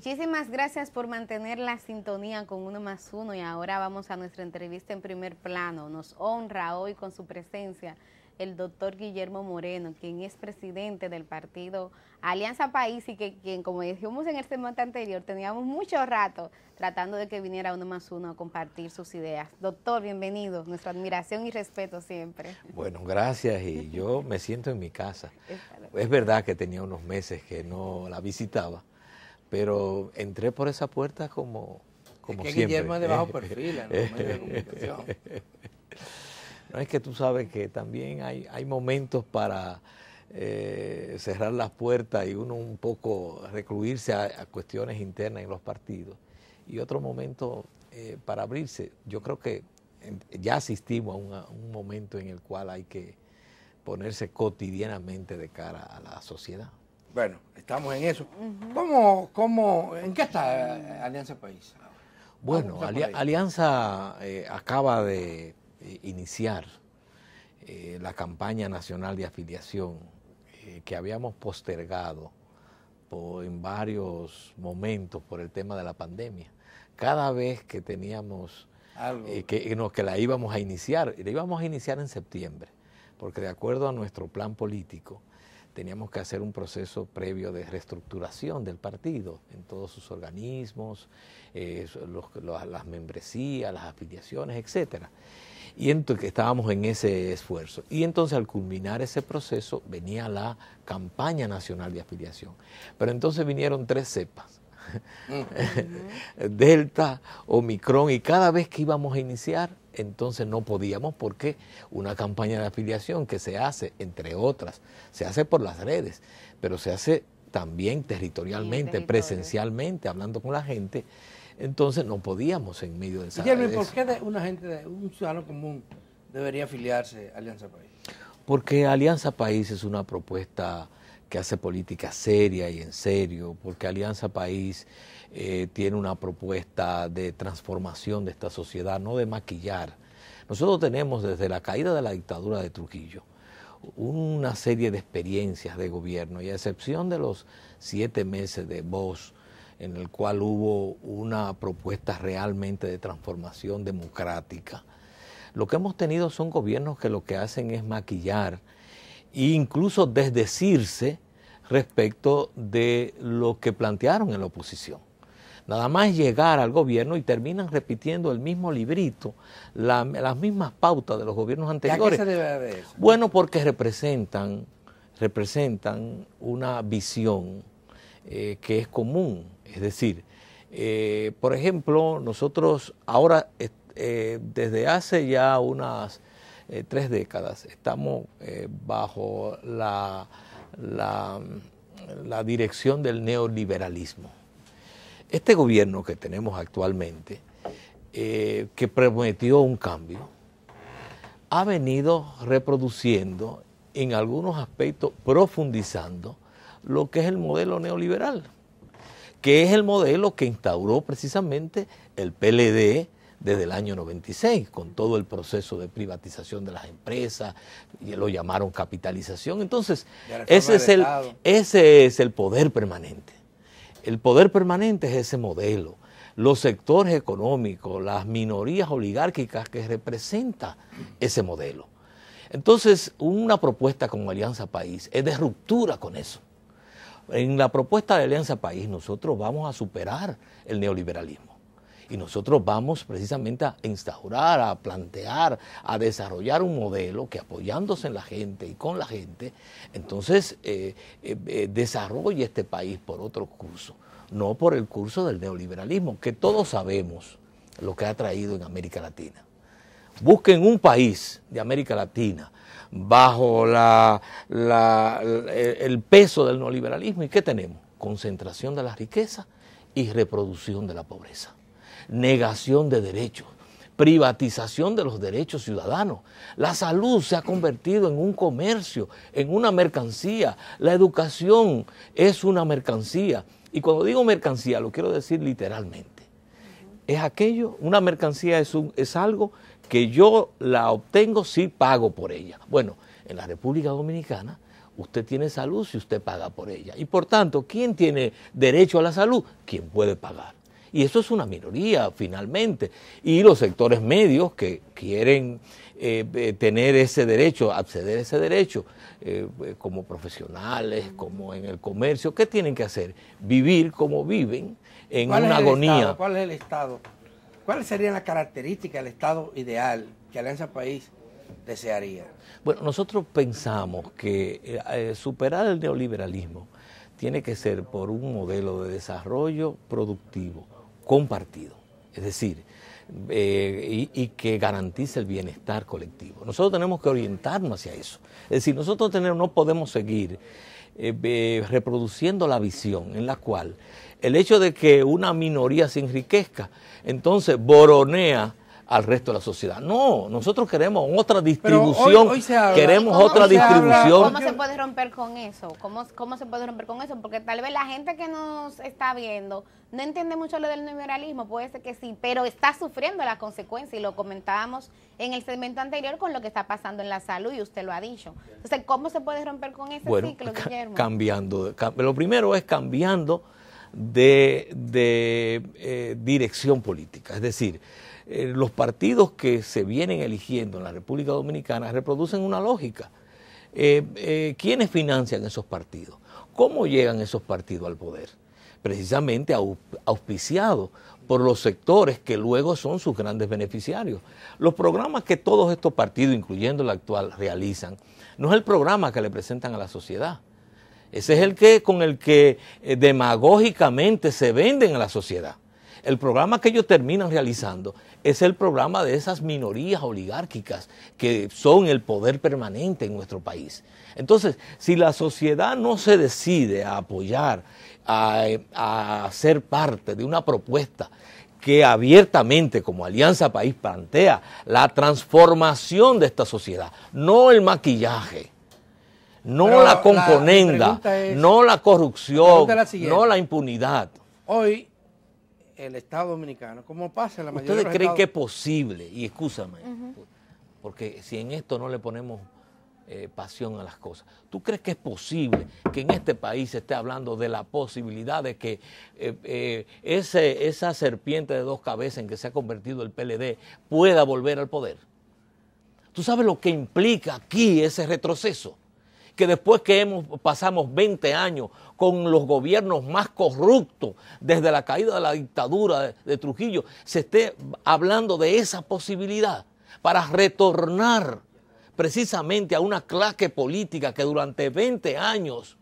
Muchísimas gracias por mantener la sintonía con Uno más Uno y ahora vamos a nuestra entrevista en primer plano. Nos honra hoy con su presencia el doctor Guillermo Moreno, quien es presidente del partido Alianza País y quien, como dijimos en el segmento anterior, teníamos mucho rato tratando de que viniera Uno más Uno a compartir sus ideas. Doctor, bienvenido, nuestra admiración y respeto siempre. Bueno, gracias, y yo me siento en mi casa. Es verdad que tenía unos meses que no la visitaba, pero entré por esa puerta como siempre. Guillermo es de bajo perfil en los medios de comunicación. No, es que tú sabes que también hay momentos para cerrar las puertas y uno un poco recluirse a cuestiones internas en los partidos, y otro momento para abrirse. Yo creo que ya asistimos a un momento en el cual hay que ponerse cotidianamente de cara a la sociedad. Bueno, estamos en eso. ¿En qué está Alianza País? Bueno, Alianza acaba de iniciar la campaña nacional de afiliación que habíamos postergado en varios momentos por el tema de la pandemia. Cada vez que teníamos que la íbamos a iniciar en septiembre, porque de acuerdo a nuestro plan político teníamos que hacer un proceso previo de reestructuración del partido en todos sus organismos, las membresías, las afiliaciones, etcétera. Y entonces estábamos en ese esfuerzo. Y entonces al culminar ese proceso venía la campaña nacional de afiliación. Pero entonces vinieron 3 cepas. Delta, Omicron, y cada vez que íbamos a iniciar, entonces no podíamos, porque una campaña de afiliación que se hace, entre otras, se hace por las redes, pero se hace también territorialmente, presencialmente, hablando con la gente. Entonces no podíamos en medio de esa... Guillermo, ¿por qué un ciudadano común debería afiliarse a Alianza País? Porque Alianza País es una propuesta que hace política seria y en serio, porque Alianza País tiene una propuesta de transformación de esta sociedad, no de maquillar. Nosotros tenemos desde la caída de la dictadura de Trujillo una serie de experiencias de gobierno, y a excepción de los 7 meses de Bosch, en el cual hubo una propuesta realmente de transformación democrática, lo que hemos tenido son gobiernos que lo que hacen es maquillar e incluso desdecirse respecto de lo que plantearon en la oposición. Nada más llegar al gobierno y terminan repitiendo el mismo librito, las mismas pautas de los gobiernos anteriores. ¿A qué se debe de eso? Bueno, porque representan una visión que es común. Es decir, por ejemplo, nosotros ahora, desde hace ya unas 3 décadas, estamos bajo la dirección del neoliberalismo. Este gobierno que tenemos actualmente, que prometió un cambio, ha venido reproduciendo, en algunos aspectos profundizando, lo que es el modelo neoliberal, que es el modelo que instauró precisamente el PLD desde el año 96, con todo el proceso de privatización de las empresas, y lo llamaron capitalización. Entonces, ese es el poder permanente. El poder permanente es ese modelo. Los sectores económicos, las minorías oligárquicas que representa ese modelo. Entonces, una propuesta como Alianza País es de ruptura con eso. En la propuesta de Alianza País nosotros vamos a superar el neoliberalismo y nosotros vamos precisamente a instaurar, a plantear, a desarrollar un modelo que, apoyándose en la gente y con la gente, entonces desarrolle este país por otro curso, no por el curso del neoliberalismo, que todos sabemos lo que ha traído en América Latina. Busquen un país de América Latina bajo el peso del neoliberalismo, ¿y qué tenemos? Concentración de la riqueza y reproducción de la pobreza, negación de derechos, privatización de los derechos ciudadanos. La salud se ha convertido en un comercio, en una mercancía. La educación es una mercancía, y cuando digo mercancía lo quiero decir literalmente. Es aquello, una mercancía es algo que yo la obtengo si pago por ella. Bueno, en la República Dominicana Usted tiene salud si usted paga por ella. Y por tanto, ¿quién tiene derecho a la salud? Quien puede pagar. Y eso es una minoría, finalmente. Y los sectores medios que quieren tener ese derecho, acceder a ese derecho, como profesionales, como en el comercio, ¿qué tienen que hacer? Vivir como viven, en una agonía. ¿Cuál es el Estado? ¿Cuáles serían las características del Estado ideal que Alianza País desearía? Bueno, nosotros pensamos que superar el neoliberalismo tiene que ser por un modelo de desarrollo productivo, compartido, es decir, y que garantice el bienestar colectivo. Nosotros tenemos que orientarnos hacia eso. Es decir, nosotros no podemos seguir reproduciendo la visión en la cual el hecho de que una minoría se enriquezca, entonces boronea al resto de la sociedad. No, nosotros queremos otra distribución, hoy se habla, queremos otra distribución. ¿Cómo se puede romper con eso? ¿Cómo se puede romper con eso? Porque tal vez la gente que nos está viendo no entiende mucho lo del neoliberalismo, puede ser que sí, pero está sufriendo las consecuencias y lo comentábamos en el segmento anterior con lo que está pasando en la salud y usted lo ha dicho. Entonces, ¿cómo se puede romper con ese ciclo, Guillermo? Cambiando. Lo primero es cambiando de dirección política, es decir, los partidos que se vienen eligiendo en la República Dominicana reproducen una lógica. ¿Quiénes financian esos partidos? ¿Cómo llegan esos partidos al poder? Precisamente auspiciados por los sectores que luego son sus grandes beneficiarios. Los programas que todos estos partidos, incluyendo el actual, realizan, no es el programa que le presentan a la sociedad. Ese es el con el que demagógicamente se venden a la sociedad. El programa que ellos terminan realizando es el programa de esas minorías oligárquicas que son el poder permanente en nuestro país. Entonces, si la sociedad no se decide a apoyar, a ser parte de una propuesta que abiertamente, como Alianza País, plantea la transformación de esta sociedad, no el maquillaje, no la componenda, no la corrupción, no la impunidad. Hoy, el Estado Dominicano, ¿cómo pasa en la mayoría de los ¿Ustedes creen estados? que es posible? Y escúchame, porque si en esto no le ponemos pasión a las cosas, ¿tú crees que es posible que en este país se esté hablando de la posibilidad de que esa serpiente de dos cabezas en que se ha convertido el PLD pueda volver al poder? ¿Tú sabes lo que implica aquí ese retroceso? Que después que pasamos 20 años con los gobiernos más corruptos desde la caída de la dictadura de Trujillo, se esté hablando de esa posibilidad para retornar precisamente a una clase política que durante 20 años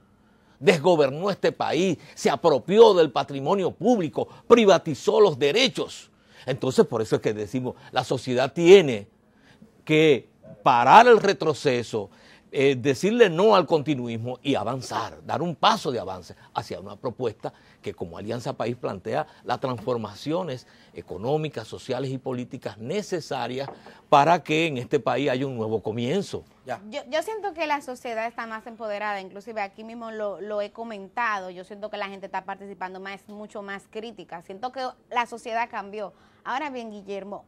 desgobernó este país, se apropió del patrimonio público, privatizó los derechos. Entonces, por eso es que decimos, la sociedad tiene que parar el retroceso, decirle no al continuismo y avanzar, dar un paso de avance hacia una propuesta que como Alianza País plantea las transformaciones económicas, sociales y políticas necesarias para que en este país haya un nuevo comienzo. Ya. Yo siento que la sociedad está más empoderada, inclusive aquí mismo lo he comentado, yo siento que la gente está participando más, mucho más crítica, siento que la sociedad cambió. Ahora bien, Guillermo,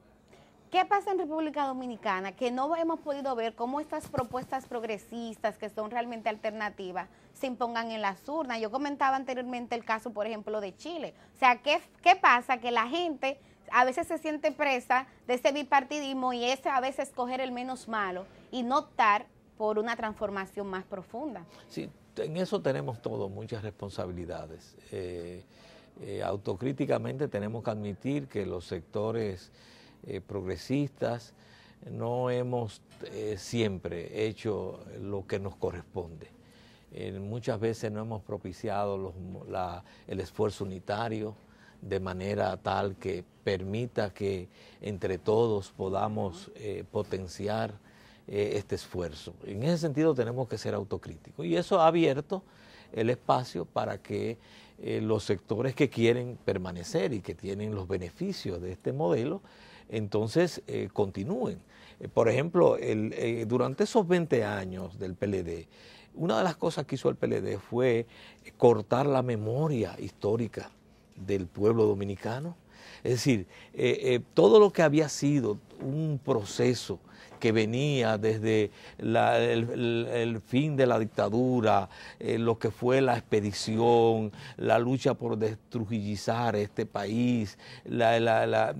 ¿qué pasa en República Dominicana? Que no hemos podido ver cómo estas propuestas progresistas, que son realmente alternativas, se impongan en las urnas. Yo comentaba anteriormente el caso, por ejemplo, de Chile. O sea, ¿qué pasa? Que la gente a veces se siente presa de ese bipartidismo y ese a veces escoger el menos malo y no optar por una transformación más profunda. Sí, en eso tenemos todos muchas responsabilidades. Autocríticamente tenemos que admitir que los sectores progresistas no hemos siempre hecho lo que nos corresponde. Muchas veces no hemos propiciado el esfuerzo unitario de manera tal que permita que entre todos podamos potenciar este esfuerzo. En ese sentido tenemos que ser autocríticos y eso ha abierto el espacio para que los sectores que quieren permanecer y que tienen los beneficios de este modelo entonces continúen. Por ejemplo, durante esos 20 años del PLD, una de las cosas que hizo el PLD fue cortar la memoria histórica del pueblo dominicano. Es decir, todo lo que había sido un proceso que venía desde el fin de la dictadura, lo que fue la expedición, la lucha por destrujillizar este país, la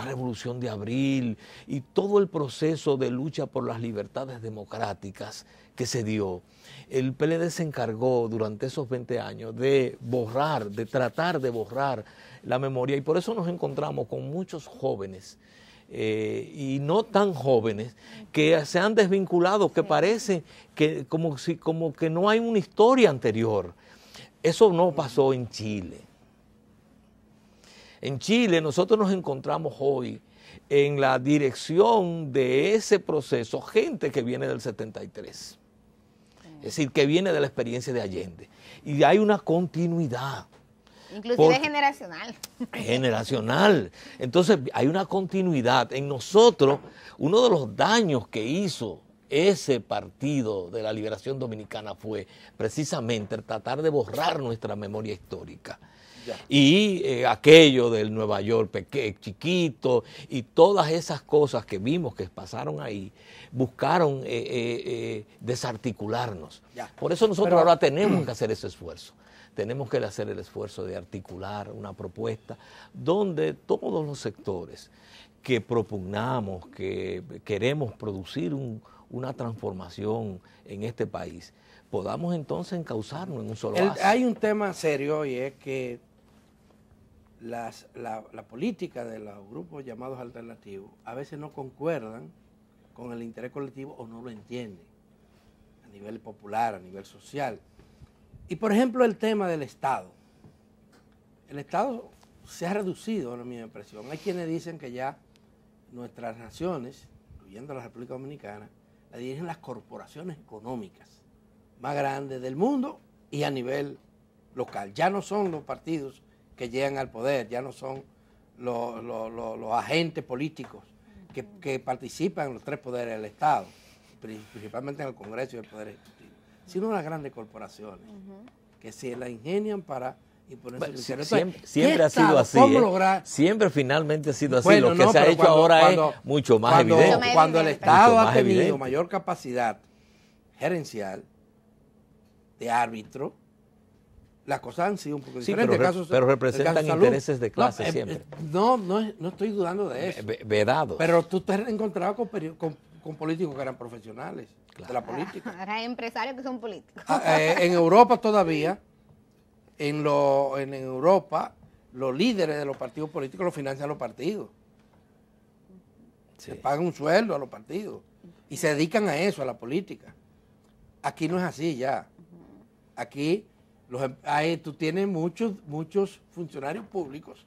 revolución de abril y todo el proceso de lucha por las libertades democráticas que se dio. El PLD se encargó durante esos 20 años de borrar, de tratar de borrar la memoria, y por eso nos encontramos con muchos jóvenes y no tan jóvenes que se han desvinculado, que parece que como que no hay una historia anterior. Eso no pasó en Chile. En Chile nosotros nos encontramos hoy en la dirección de ese proceso gente que viene del 73, es decir, que viene de la experiencia de Allende, y hay una continuidad. Inclusive generacional. Generacional. Entonces hay una continuidad. En nosotros, uno de los daños que hizo ese Partido de la Liberación Dominicana fue precisamente tratar de borrar nuestra memoria histórica. Ya. Y aquello del Nueva York chiquito y todas esas cosas que vimos que pasaron ahí, buscaron desarticularnos. Ya. Por eso nosotros ahora tenemos que hacer ese esfuerzo. Tenemos que hacer el esfuerzo de articular una propuesta donde todos los sectores que propugnamos, que queremos producir una transformación en este país, podamos entonces encauzarnos en un solo base. Hay un tema serio y es que la política de los grupos llamados alternativos a veces no concuerdan con el interés colectivo o no lo entienden a nivel popular, a nivel social. Y por ejemplo el tema del Estado. El Estado se ha reducido, en mi impresión. Hay quienes dicen que ya nuestras naciones, incluyendo la República Dominicana, la dirigen las corporaciones económicas más grandes del mundo y a nivel local. Ya no son los partidos que llegan al poder, ya no son los agentes políticos que participan en los tres poderes del Estado, principalmente en el Congreso y el Poder Ejecutivo, sino las grandes corporaciones que se la ingenian para imponer su interés. Siempre ha sido así. Siempre finalmente ha sido así. Bueno, lo que se ha hecho ahora es mucho más evidente. Cuando el Estado ha tenido mayor capacidad gerencial de árbitro, las cosas han sido un poco diferentes. Pero representan intereses de clase siempre. No estoy dudando de eso. Vedados. Pero tú te has encontrado con políticos que eran profesionales de la política. Ahora hay empresarios que son políticos. En Europa todavía, en Europa, los líderes de los partidos políticos los financian los partidos. Sí. Se pagan un sueldo a los partidos y se dedican a eso, a la política. Aquí no es así ya. Aquí tú tienes muchos funcionarios públicos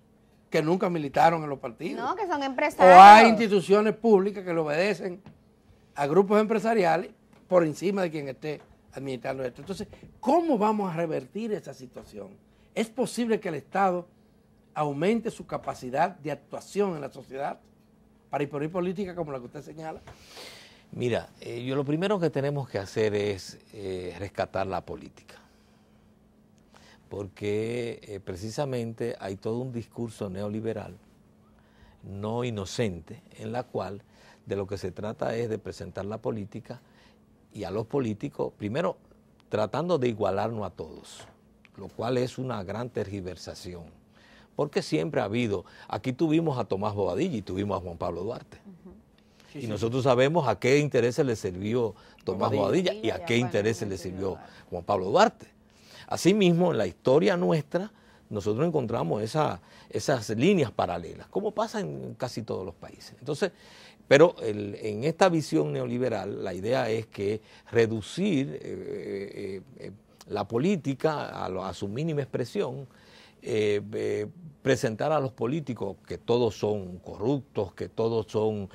que nunca militaron en los partidos. No, que son empresarios. O hay instituciones públicas que le obedecen a grupos empresariales por encima de quien esté administrando esto. Entonces, ¿cómo vamos a revertir esa situación? ¿Es posible que el Estado aumente su capacidad de actuación en la sociedad para imponer política como la que usted señala? Mira, lo primero que tenemos que hacer es rescatar la política. Porque precisamente hay todo un discurso neoliberal, no inocente, en la cual de lo que se trata es de presentar la política y a los políticos, primero tratando de igualarnos a todos, lo cual es una gran tergiversación, porque siempre ha habido, aquí tuvimos a Tomás Bobadilla y tuvimos a Juan Pablo Duarte, y nosotros sabemos a qué intereses le sirvió Tomás Bobadilla y a qué intereses le sirvió Juan Pablo Duarte. Asimismo, en la historia nuestra, nosotros encontramos esas líneas paralelas, como pasa en casi todos los países. Entonces, pero en esta visión neoliberal, la idea es que reducir la política a su mínima expresión, presentar a los políticos que todos son corruptos, que todos son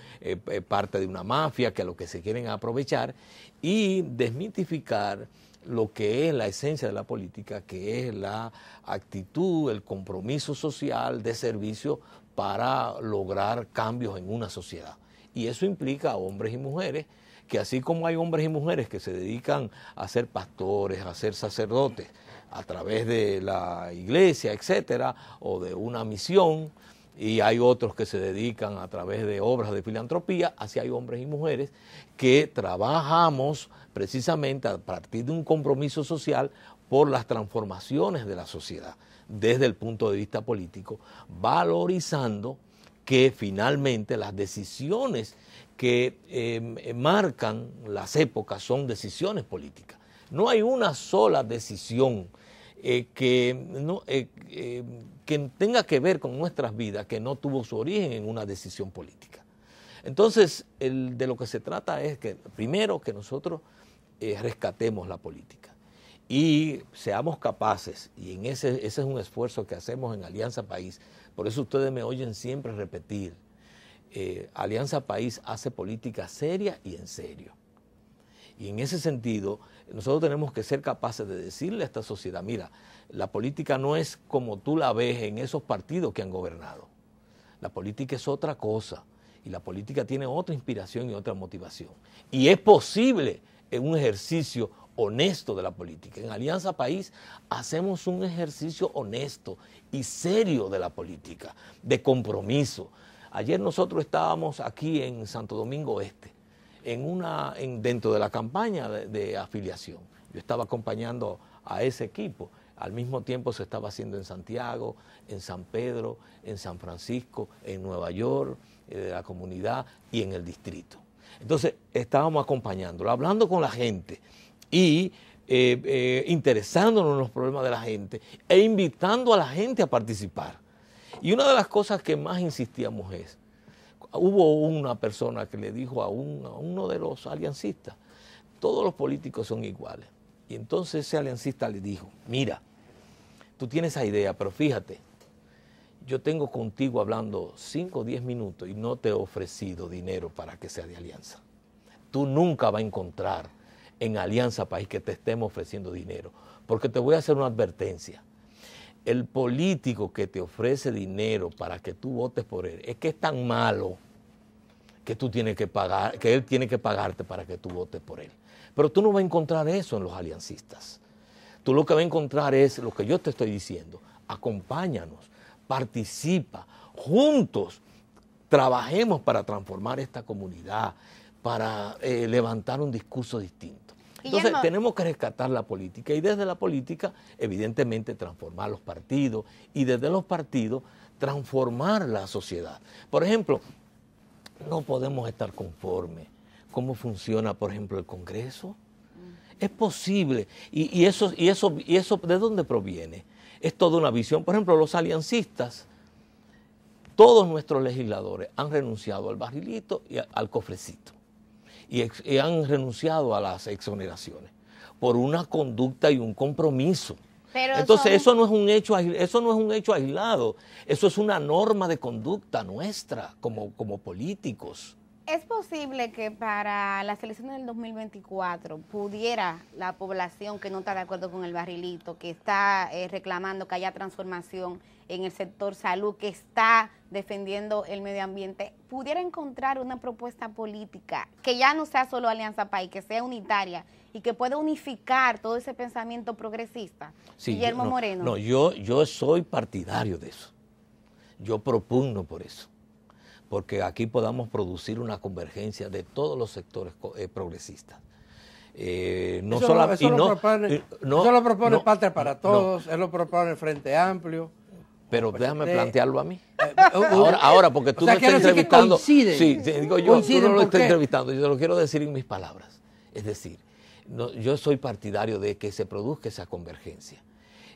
parte de una mafia, que a lo que se quieren aprovechar, y desmitificar lo que es la esencia de la política, que es la actitud, el compromiso social de servicio para lograr cambios en una sociedad. Y eso implica a hombres y mujeres, que así como hay hombres y mujeres que se dedican a ser pastores, a ser sacerdotes, a través de la iglesia, etcétera, o de una misión, y hay otros que se dedican a través de obras de filantropía, así hay hombres y mujeres que trabajamos precisamente a partir de un compromiso social por las transformaciones de la sociedad, desde el punto de vista político, valorizando que finalmente las decisiones que marcan las épocas son decisiones políticas. No hay una sola decisión que tenga que ver con nuestras vidas que no tuvo su origen en una decisión política. Entonces, de lo que se trata es que, primero, que nosotros rescatemos la política y seamos capaces, y ese es un esfuerzo que hacemos en Alianza País, por eso ustedes me oyen siempre repetir, Alianza País hace política seria y en serio. Y en ese sentido, nosotros tenemos que ser capaces de decirle a esta sociedad, mira, la política no es como tú la ves en esos partidos que han gobernado. La política es otra cosa y la política tiene otra inspiración y otra motivación. Y es posible en un ejercicio honesto de la política. En Alianza País hacemos un ejercicio honesto y serio de la política, de compromiso. Ayer nosotros estábamos aquí en Santo Domingo Este, dentro de la campaña de afiliación. Yo estaba acompañando a ese equipo. Al mismo tiempo se estaba haciendo en Santiago, en San Pedro, en San Francisco, en Nueva York, la comunidad y en el distrito. Entonces estábamos acompañándolo, hablando con la gente y interesándonos en los problemas de la gente e invitando a la gente a participar. Y una de las cosas que más insistíamos es, hubo una persona que le dijo a uno de los aliancistas, todos los políticos son iguales. Y entonces ese aliancista le dijo, mira, tú tienes esa idea, pero fíjate, yo tengo contigo hablando 5 o 10 minutos y no te he ofrecido dinero para que sea de Alianza. Tú nunca vas a encontrar en Alianza País que te estemos ofreciendo dinero, porque te voy a hacer una advertencia. El político que te ofrece dinero para que tú votes por él es que es tan malo que tú tienes que pagar, que él tiene que pagarte para que tú votes por él. Pero tú no vas a encontrar eso en los aliancistas. Tú lo que vas a encontrar es lo que yo te estoy diciendo. Acompáñanos, participa, juntos trabajemos para transformar esta comunidad, para levantar un discurso distinto. Entonces tenemos que rescatar la política y desde la política evidentemente transformar los partidos y desde los partidos transformar la sociedad. Por ejemplo, no podemos estar conformes. ¿Cómo funciona, por ejemplo, el Congreso? Es posible. Y eso, ¿de dónde proviene? Es toda una visión. Por ejemplo, los aliancistas, todos nuestros legisladores han renunciado al barrilito y al cofrecito. Y han renunciado a las exoneraciones por una conducta y un compromiso. Pero entonces eso no es un hecho aislado, eso es una norma de conducta nuestra como políticos. ¿Es posible que para las elecciones del 2024 pudiera la población que no está de acuerdo con el barrilito, que está reclamando que haya transformación en el sector salud, que está defendiendo el medio ambiente, pudiera encontrar una propuesta política que ya no sea solo Alianza País, que sea unitaria y que pueda unificar todo ese pensamiento progresista? Sí, Guillermo Moreno. No, yo soy partidario de eso. Yo propugno por eso, porque aquí podamos producir una convergencia de todos los sectores progresistas. Eso lo propone Patria para Todos, él lo propone el Frente Amplio. Pero déjame plantearlo a mí. Ahora, porque tú me estás entrevistando. Sí, digo yo, tú no lo estás entrevistando, yo te lo quiero decir en mis palabras. Es decir, yo soy partidario de que se produzca esa convergencia,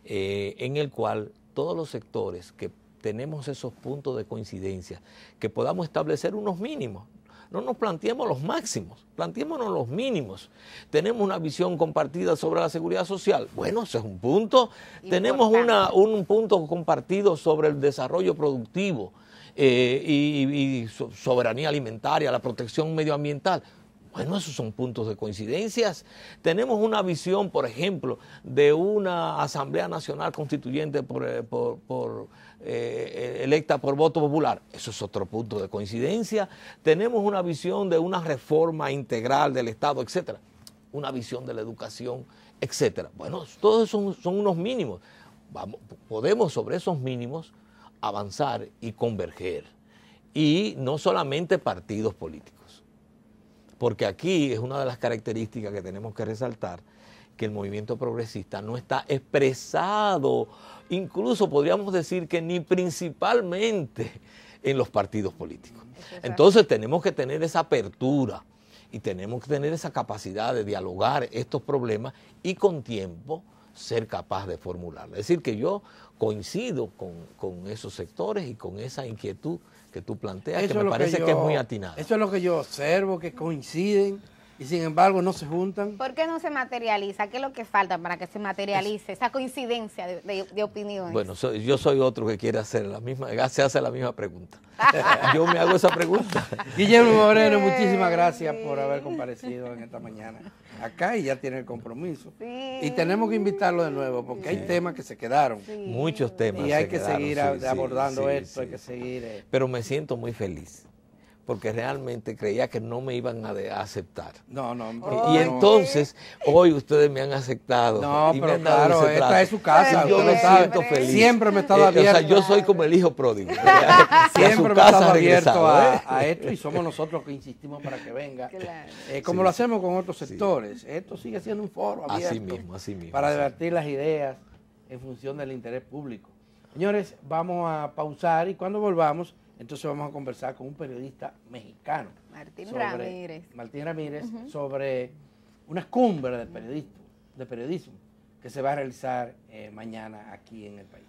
en el cual todos los sectores que tenemos esos puntos de coincidencia, que podamos establecer unos mínimos. No nos planteemos los máximos, planteémonos los mínimos. Tenemos una visión compartida sobre la seguridad social. Bueno, ese es un punto. Importante. Tenemos un punto compartido sobre el desarrollo productivo y soberanía alimentaria, la protección medioambiental. Bueno, esos son puntos de coincidencias. Tenemos una visión, por ejemplo, de una Asamblea Nacional Constituyente electa por voto popular. Eso es otro punto de coincidencia. Tenemos una visión de una reforma integral del Estado, etcétera. Una visión de la educación, etcétera. Bueno, todos son unos mínimos. Podemos sobre esos mínimos avanzar y converger. Y no solamente partidos políticos. Porque aquí es una de las características que tenemos que resaltar, que el movimiento progresista no está expresado, incluso podríamos decir que ni principalmente en los partidos políticos. Entonces tenemos que tener esa apertura y tenemos que tener esa capacidad de dialogar estos problemas y con tiempo ser capaz de formularla. Es decir, que yo coincido con esos sectores y con esa inquietud que tú planteas, que me parece que es muy atinada. Eso es lo que yo observo, que coinciden y sin embargo no se juntan. ¿Por qué no se materializa? ¿Qué es lo que falta para que se materialice esa coincidencia de opiniones? Bueno, yo soy otro que quiere hacer se hace la misma pregunta. Yo me hago esa pregunta. Guillermo Moreno, muchísimas gracias por haber comparecido en esta mañana acá y ya tiene el compromiso. Sí. Y tenemos que invitarlo de nuevo porque hay temas que se quedaron. Sí. Muchos temas. Y hay que seguir abordando esto, sí. hay que seguir. Pero me siento muy feliz, porque realmente creía que no me iban a aceptar. No. Y entonces, hoy ustedes me han aceptado. No, y pero me han dado claro, ese esta trato. es su casa. Yo me siento feliz. Siempre me he estado abierto. O sea, yo soy como el hijo pródigo. Siempre me he estado abierto a esto y somos nosotros que insistimos para que venga. Claro. Como lo hacemos con otros sectores. Esto sigue siendo un foro abierto. Así mismo. Para debatir las ideas en función del interés público. Señores, vamos a pausar y cuando volvamos, entonces vamos a conversar con un periodista mexicano. Martín Ramírez. Sobre una cumbre de periodismo que se va a realizar mañana aquí en el país.